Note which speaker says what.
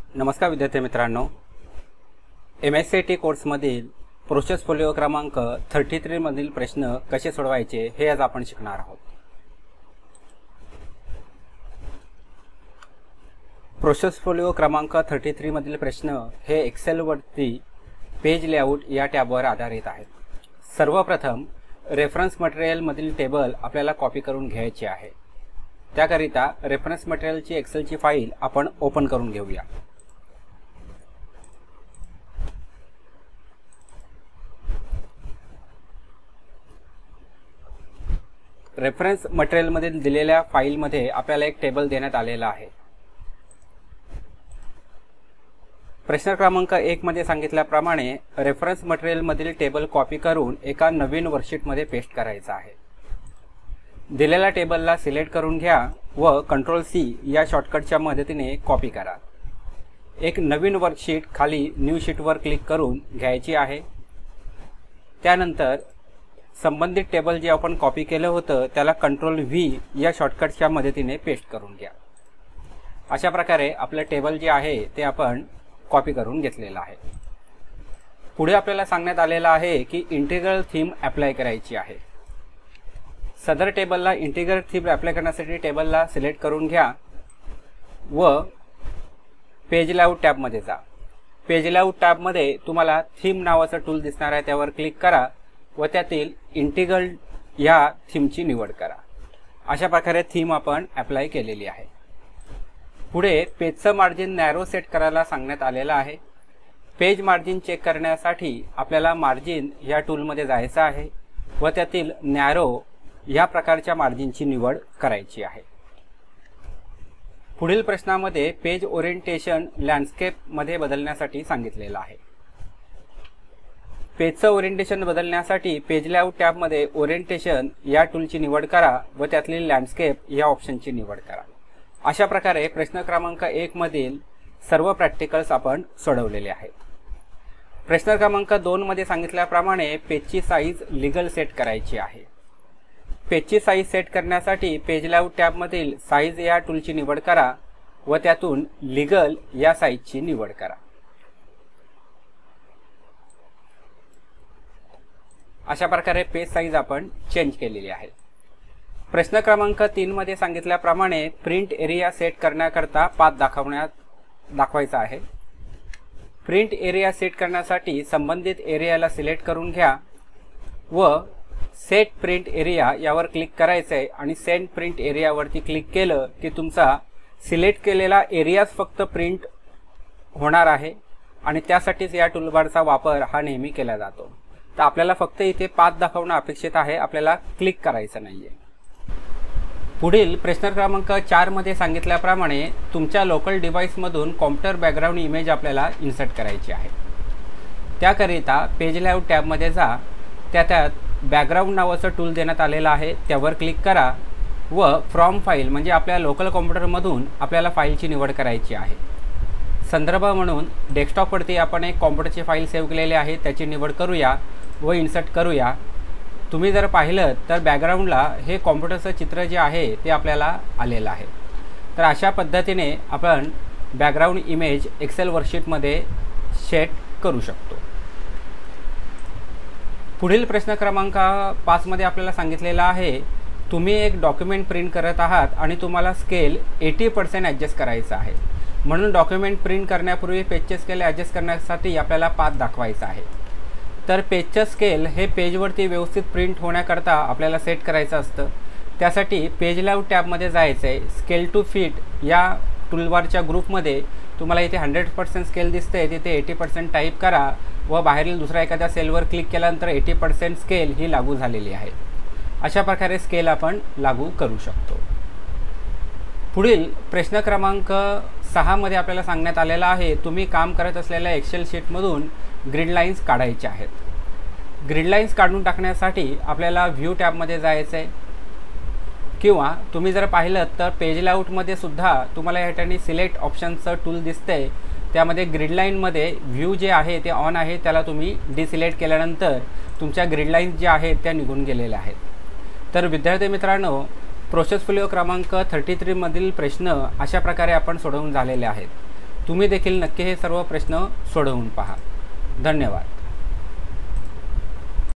Speaker 1: नमस्कार विद्यार्थी मित्रांनो, MSCIT कोर्समधील प्रोसेस फोलिओ क्रमांक 33 मधील प्रश्न कसे सोडवायचे हे आज आपण शिकणार आहोत। प्रोसेस फोलिओ क्रमांक 33 मधील प्रश्न हे एक्सेल वरती पेज लेआउट या टॅबवर आधारित आहेत। सर्वप्रथम रेफरन्स मटेरियल मधील टेबल आपल्याला कॉपी करून घ्यायचे आहे। त्याकरिता रेफरन्स मटेरियलची एक्सेलची फाईल आपण ओपन करून घेऊया। रेफरन्स मटेरियल मधील दिलेल्या फाईल मध्ये आपल्याला एक टेबल देण्यात आलेला आहे। प्रश्न क्रमांक 1 मध्ये सांगितल्याप्रमाणे रेफरन्स मटेरियल मधील टेबल कॉपी करून एका नवीन वर्कशीट मध्ये पेस्ट करायचा आहे। दिलेल्या टेबलला सिलेक्ट करून घ्या व Ctrl+C या शॉर्टकटच्या मदतीने कॉपी करा। एक नवीन वर्कशीट खाली न्यू शीट वर क्लिक करून घ्यायची आहे। त्यानंतर संबंधित टेबल जे आपण कॉपी केलं होतं त्याला Ctrl+V या शॉर्टकटच्या मदतीने पेस्ट करून घ्या। अशा प्रकारे आपलं टेबल जे आहे ते आपण कॉपी करून घेतलेलं आहे। पुढे आपल्याला सांगण्यात आलेलं आहे की इंटिग्रल थीम अप्लाय करायची आहे। सदर टेबलला इंटिग्रल थीम अप्लाय करण्यासाठी टेबलला सिलेक्ट करून घ्या व पेज लेआउट टॅब मध्ये जा। पेज लेआउट टॅब मध्ये तुम्हाला थीम नावाचं टूल दिसणार आहे, त्यावर क्लिक करा व त्यातील इंटिग्रल या थीमची निवड करा। अशा प्रकारे थीम आपण अप्लाय केलेली आहे। पुढे पेजचं मार्जिन नॅरो सेट करायला सांगण्यात आलेलं आहे। पेज मार्जिन चेक करण्यासाठी आपल्याला मार्जिन या टूलमध्ये जायचं आहे व त्यातील नॅरो या प्रकारच्या मार्जिनची निवड करायची आहे। पुढील प्रश्नामध्ये पेज ओरिएंटेशन लँडस्केप मध्ये बदलण्यासाठी सांगितलेलं आहे। पेजचं ओरिएंटेशन बदलण्यासाठी पेज लेआउट टॅब मध्ये ओरिएंटेशन या टूलची निवड करा व त्यातली लँडस्केप या ऑप्शनची निवड करा। अशा प्रकारे प्रश्न क्रमांक 1 मधील सर्व प्रॅक्टिकल्स आपण सोडवलेले आहेत। प्रश्न क्रमांक 2 मध्ये सांगितल्याप्रमाणे पेजची साईज लीगल सेट करायची आहे। पेजची साईज सेट करण्यासाठी पेज लेआउट टॅब मधील साईज या टूलची निवड करा व त्यातून लीगल या साईजची निवड करा। अशा प्रकारे पेज साईज आपण चेंज केलेली आहे। प्रश्न क्रमांक 3 मध्ये सांगितल्याप्रमाणे प्रिंट एरिया सेट करण्याकरता पाथ दाखवायचा आहे। प्रिंट एरिया सेट करण्यासाठी संबंधित एरियाला सिलेक्ट करून घ्या व सेट प्रिंट एरिया यावर क्लिक करायचं आहे आणि सेंड प्रिंट एरिया वरती क्लिक केलं की तुमचा सिलेक्ट केलेला एरियाच फक्त प्रिंट होणार आहे आणि त्यासाठीच या टूलबारचा वापर हा नेहमी केला जातो। तर आपल्याला फक्त इथे पाथ दाखवणं अपेक्षित आहे, आपल्याला क्लिक करायचं नाहीये। पुढील प्रश्न क्रमांक 4 मध्ये सांगितल्याप्रमाणे तुमच्या लोकल डिव्हाइस मधून कॉम्प्युटर बॅकग्राऊंड इमेज आपल्याला इन्सर्ट करायची आहे। त्याकरिता पेज लेआउट टॅब मध्ये जा, त्यात बॅकग्राऊंड नावाचं टूल देण्यात आलेलं आहे, त्यावर क्लिक करा व फ्रॉम फाईल म्हणजे आपल्या लोकल कॉम्प्युटर मधून आपल्याला फाईलची निवड करायची आहे। संदर्भ म्हणून डेस्कटॉपवरती आपण एक कॉम्प्युटरची फाईल सेव्ह केलेली आहे, त्याची निवड करूया व इन्सर्ट करूया। तुम्ही जर पाहिलं तर बॅकग्राऊंडला हे कॉम्प्युटरचं चित्र जे आहे ते आपल्याला आलेलं आहे। तर अशा पद्धतीने आपण बॅकग्राऊंड इमेज एक्सेल वर्कशीटमध्ये सेट करू शकतो। पुढील प्रश्न क्रमांक 5 मध्ये आपल्याला सांगितलेलं आहे तुम्ही एक डॉक्युमेंट प्रिंट करत आहात आणि तुम्हाला स्केल 80% ॲडजस्ट करायचा आहे। म्हणून डॉक्युमेंट प्रिंट करण्यापूर्वी पेजचे स्केल ॲडजस्ट करण्यासाठी आपल्याला पाथ दाखवायचा आहे। तर पेजचं स्केल हे पेजवरती व्यवस्थित प्रिंट होण्याकरता आपल्याला सेट करायचं असतं। त्यासाठी पेज लेआउट टॅबमध्ये जायचं आहे। स्केल टू फिट या टूलबारच्या ग्रुपमध्ये तुम्हाला इथे 100% स्केल दिसते, तिथे 80% टाईप करा व बाहेरील दुसऱ्या एखाद्या सेलवर क्लिक केल्यानंतर 80% स्केल ही लागू झालेली आहे। अशा प्रकारे स्केल आपण लागू करू शकतो। पुढील प्रश्न क्रमांक 6 मध्ये आपल्याला सांगण्यात आलेला आहे तुम्ही काम करत असलेल्या एक्सेल शीटमधून ग्रिड लाईन्स काढायचे आहेत। ग्रिड लाईन्स काढून टाकण्यासाठी आपल्याला व्ह्यू टॅबमध्ये जायचं आहे किंवा तुम्ही जर पाहिलं तर पेज लेआउटमध्ये सुद्धा तुम्हाला या ठिकाणी सिलेक्ट ऑप्शनचं टूल दिसतंय, त्यामध्ये ग्रिड लाईनमध्ये व्ह्यू जे आहे ते ऑन आहे, त्याला तुम्ही डिसिलेक्ट केल्यानंतर तुमच्या ग्रिड लाईन्स ज्या आहेत त्या निघून गेलेल्या आहेत। तर विद्यार्थी मित्रांनो, प्रोसेस फोलिओ क्रमांक 33 मधील प्रश्न अशा प्रकारे आपण सोडवून झालेले आहेत। तुम्ही देखील नक्की हे सर्व प्रश्न सोडवून पहा. धन्यवाद.